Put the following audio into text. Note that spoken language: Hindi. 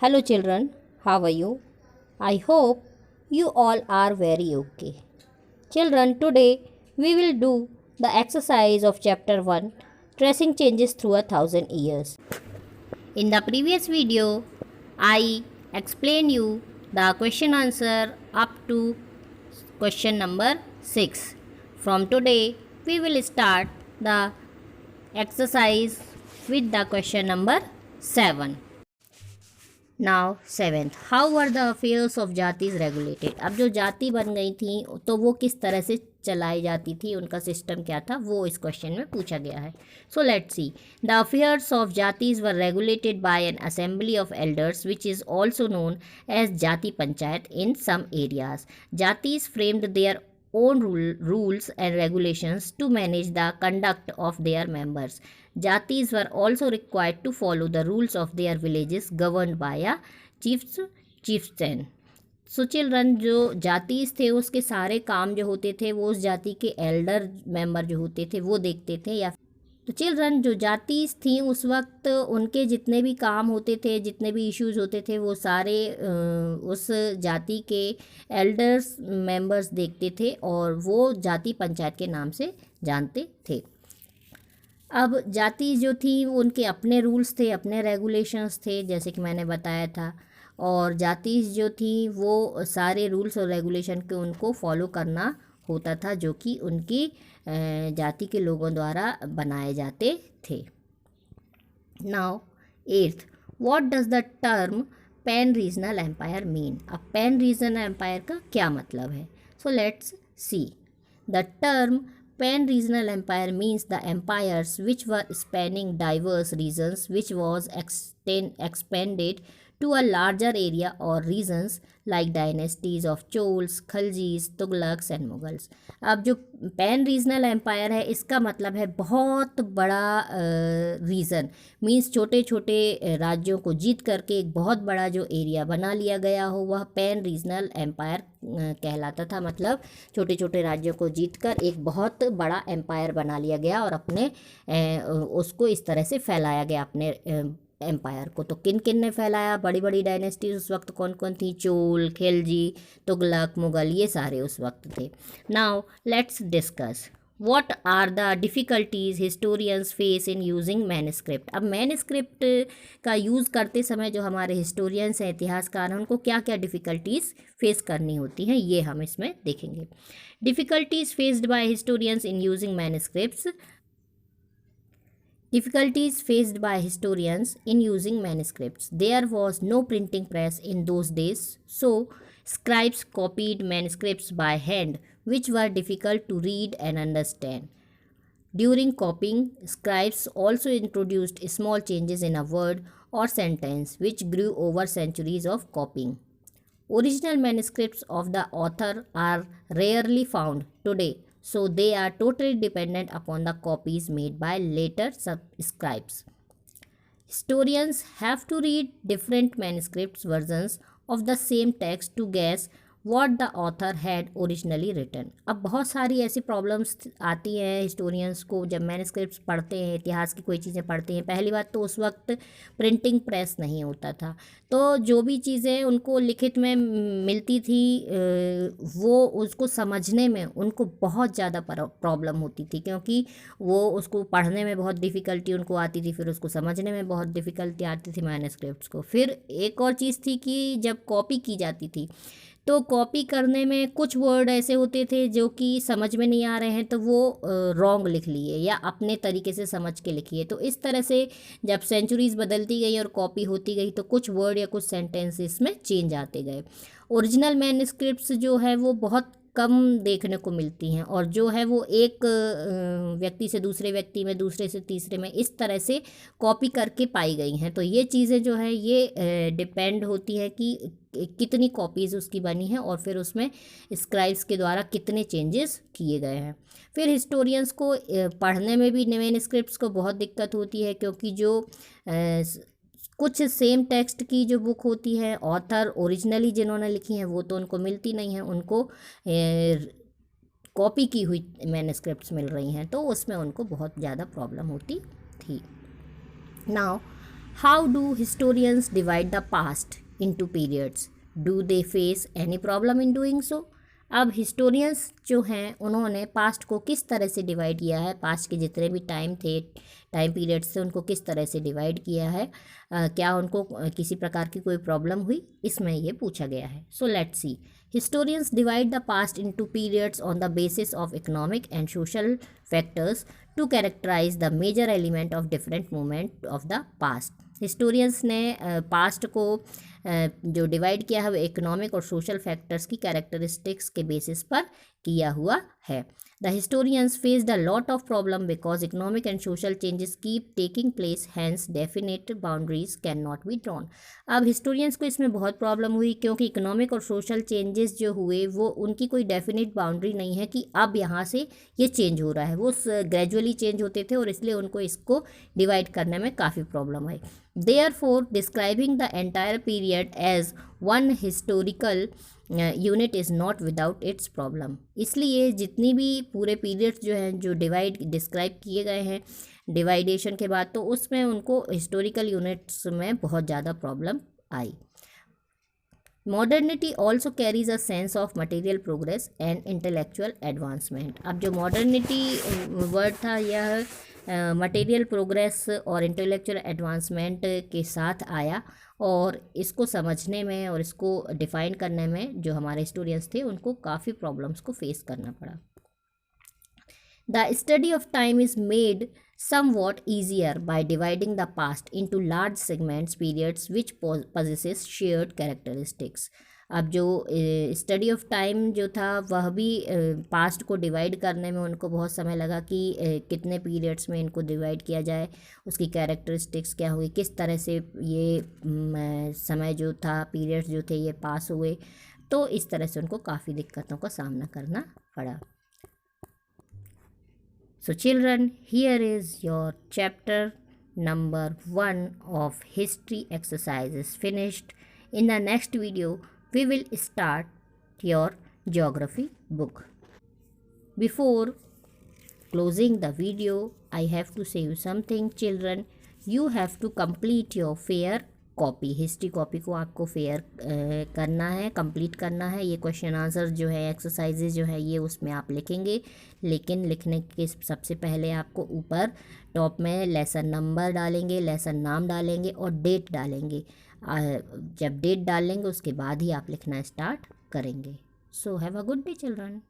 Hello children, how are you? I hope you all are very okay. Children, today we will do the exercise of chapter 1 Tracing Changes Through 1,000 Years. In the previous video, I explained you the question answer up to question number 6. From today, we will start the exercise with the question number 7. Now seventh, how were the affairs of जातीज regulated. अब जो जाति बन गई थी तो वो किस तरह से चलाई जाती थी, उनका सिस्टम क्या था, वो इस क्वेश्चन में पूछा गया है। So let's see, the affairs of jatis were regulated by an assembly of elders which is also known as jati panchayat in some areas. Jatis framed their own rules and regulations to manage the conduct of their members. Jatis were also required to follow the rules of their villages governed by a chieftain. So children, जो जातीज थे उसके सारे काम जो होते थे वो उस जाति के एल्डर मेंबर जो होते थे वो देखते थे। या तो चिल्ड्रन, जो जातीज थी उस वक्त उनके जितने भी काम होते थे, जितने भी इश्यूज होते थे, वो सारे उस जाति के एल्डर्स मेंबर्स देखते थे और वो जाति पंचायत के नाम से जानते थे। अब जाति जो थी उनके अपने रूल्स थे, अपने रेगुलेशंस थे, जैसे कि मैंने बताया था। और जाति जो थी वो सारे रूल्स और रेगुलेशन के उनको फॉलो करना होता था, जो कि उनकी जाति के लोगों द्वारा बनाए जाते थे। Now eighth, what does the term pan regional empire mean. अब पैन रीजनल एम्पायर का क्या मतलब है? So let's see. The term Pan regional empire means the empires which were spanning diverse regions which was expanded to a larger area or regions like dynasties of Chols, Khaljis, Tughlaqs and Mughals. अब जो पैन रीजनल एम्पायर है इसका मतलब है बहुत बड़ा रीजन, मीन्स छोटे छोटे राज्यों को जीत करके एक बहुत बड़ा जो एरिया बना लिया गया हो वह पैन रीजनल एम्पायर कहलाता था। मतलब छोटे छोटे राज्यों को जीतकर एक बहुत बड़ा एम्पायर बना लिया गया और अपने उसको इस तरह से फैलाया गया अपने एम्पायर को। तो किन किन ने फैलाया? बड़ी बड़ी डायनेस्टीज उस वक्त कौन कौन थी? चोल, खिलजी, तुगलक, मुगल, ये सारे उस वक्त थे। Now let's discuss what are the difficulties historians face in using manuscript. अब मैनस्क्रिप्ट का यूज़ करते समय जो हमारे हिस्टोरियंस हैं, इतिहासकार हैं, उनको क्या क्या डिफ़िकल्टीज़ फेस करनी होती हैं ये हम इसमें देखेंगे। Difficulties faced by historians in using manuscripts. Difficulties faced by historians in using manuscripts. There was no printing press in those days, so scribes copied manuscripts by hand, which were difficult to read and understand. During copying, scribes also introduced small changes in a word or sentence, which grew over centuries of copying. Original manuscripts of the author are rarely found today, so they are totally dependent upon the copies made by later scribes. Historians have to read different manuscripts versions of the same text to guess what the author had originally written. अब बहुत सारी ऐसी प्रॉब्लम्स आती हैं हिस्टोरियंस को जब मैनस्क्रिप्ट्स पढ़ते हैं, इतिहास की कोई चीज़ें पढ़ते हैं। पहली बात तो उस वक्त प्रिंटिंग प्रेस नहीं होता था, तो जो भी चीज़ें उनको लिखित में मिलती थी वो उसको समझने में उनको बहुत ज़्यादा प्रॉब्लम होती थी, क्योंकि वो उसको पढ़ने में बहुत डिफ़िकल्टी उनको आती थी, फिर उसको समझने में बहुत डिफ़िकल्टी आती थी मैनस्क्रिप्ट्स को। फिर एक और चीज़ थी कि जब कॉपी की जाती थी तो कॉपी करने में कुछ वर्ड ऐसे होते थे जो कि समझ में नहीं आ रहे हैं, तो वो रॉन्ग लिख लिए या अपने तरीके से समझ के लिखिए। तो इस तरह से जब सेंचुरीज़ बदलती गई और कॉपी होती गई तो कुछ वर्ड या कुछ सेंटेंसेस में चेंज आते गए। ओरिजिनल मैन्युस्क्रिप्ट्स जो है वो बहुत कम देखने को मिलती हैं और जो है वो एक व्यक्ति से दूसरे व्यक्ति में, दूसरे से तीसरे में, इस तरह से कॉपी करके पाई गई हैं। तो ये चीज़ें जो है ये डिपेंड होती है कि कितनी कॉपीज़ उसकी बनी हैं और फिर उसमें स्क्राइब्स के द्वारा कितने चेंजेस किए गए हैं। फिर हिस्टोरियंस को पढ़ने में भी मैन्युस्क्रिप्ट्स को बहुत दिक्कत होती है, क्योंकि जो कुछ सेम टेक्स्ट की जो बुक होती है ऑथर ओरिजिनली जिन्होंने लिखी हैं वो तो उनको मिलती नहीं है, उनको कॉपी की हुई मैनस्क्रिप्ट्स मिल रही हैं, तो उसमें उनको बहुत ज़्यादा प्रॉब्लम होती थी। Now How do historians divide the past into periods? Do they face any problem in doing so? अब हिस्टोरियंस जो हैं उन्होंने पास्ट को किस तरह से डिवाइड किया है, पास्ट के जितने भी टाइम पीरियड्स थे उनको किस तरह से डिवाइड किया है, क्या उनको किसी प्रकार की कोई प्रॉब्लम हुई, इसमें ये पूछा गया है. So let's C. Historians divide the past into periods on the basis of economic and social factors to characterize the major element of different moment of the past. Historians ने पास्ट को जो डिवाइड किया है वो इकोनॉमिक और सोशल फैक्टर्स की कैरेक्टरिस्टिक्स के बेसिस पर किया हुआ है. The historians faced a lot of problem because economic and social changes keep taking place, hence definite boundaries can not be drawn. अब हिस्टोरियंस को इसमें बहुत प्रॉब्लम हुई क्योंकि इकोनॉमिक और सोशल चेंजेस जो हुए वो उनकी कोई डेफिनेट बाउंड्री नहीं है कि अब यहाँ से ये चेंज हो रहा है. वो ग्रेजुअली चेंज होते थे और इसलिए उनको इसको डिवाइड करने में काफ़ी problem I. Therefore, describing the entire period as one historical unit is not without its problem. इसलिए जितनी भी पूरे पीरियड्स जो हैं जो डिस्क्राइब किए गए हैं डिवाइडेशन के बाद, तो उसमें उनको हिस्टोरिकल यूनिट्स में बहुत ज़्यादा problem I. Modernity also carries a sense of material progress and intellectual advancement. अब जो मॉडर्निटी वर्ड था यह मटेरियल प्रोग्रेस और इंटेलेक्चुअल एडवांसमेंट के साथ आया और इसको समझने में और इसको डिफ़ाइन करने में जो हमारे स्टूडेंट्स थे उनको काफ़ी प्रॉब्लम्स को फेस करना पड़ा. The study of time is made somewhat easier by dividing the past into large segments periods which possesses shared characteristics. अब जो स्टडी ऑफ टाइम जो था वह भी पास्ट को डिवाइड करने में उनको बहुत समय लगा कि कितने पीरियड्स में इनको डिवाइड किया जाए, उसकी कैरेक्टरिस्टिक्स क्या हुई, किस तरह से ये समय जो था पीरियड्स जो थे ये पास हुए. तो इस तरह से उनको काफ़ी दिक्कतों का सामना करना पड़ा. So children, here is your chapter number 1 of history exercises finished. In the next video, we will start your geography book. Before closing the video, I have to say you something children. You have to complete your fair copy, history copy को आपको फेयर करना है, कंप्लीट करना है. ये क्वेश्चन आंसर जो है एक्सरसाइजेज जो है ये उसमें आप लिखेंगे, लेकिन लिखने के सबसे पहले आपको ऊपर टॉप में लेसन नंबर डालेंगे, लेसन नाम डालेंगे और डेट डालेंगे. जब डेट डालेंगे उसके बाद ही आप लिखना स्टार्ट करेंगे. So have a good day children.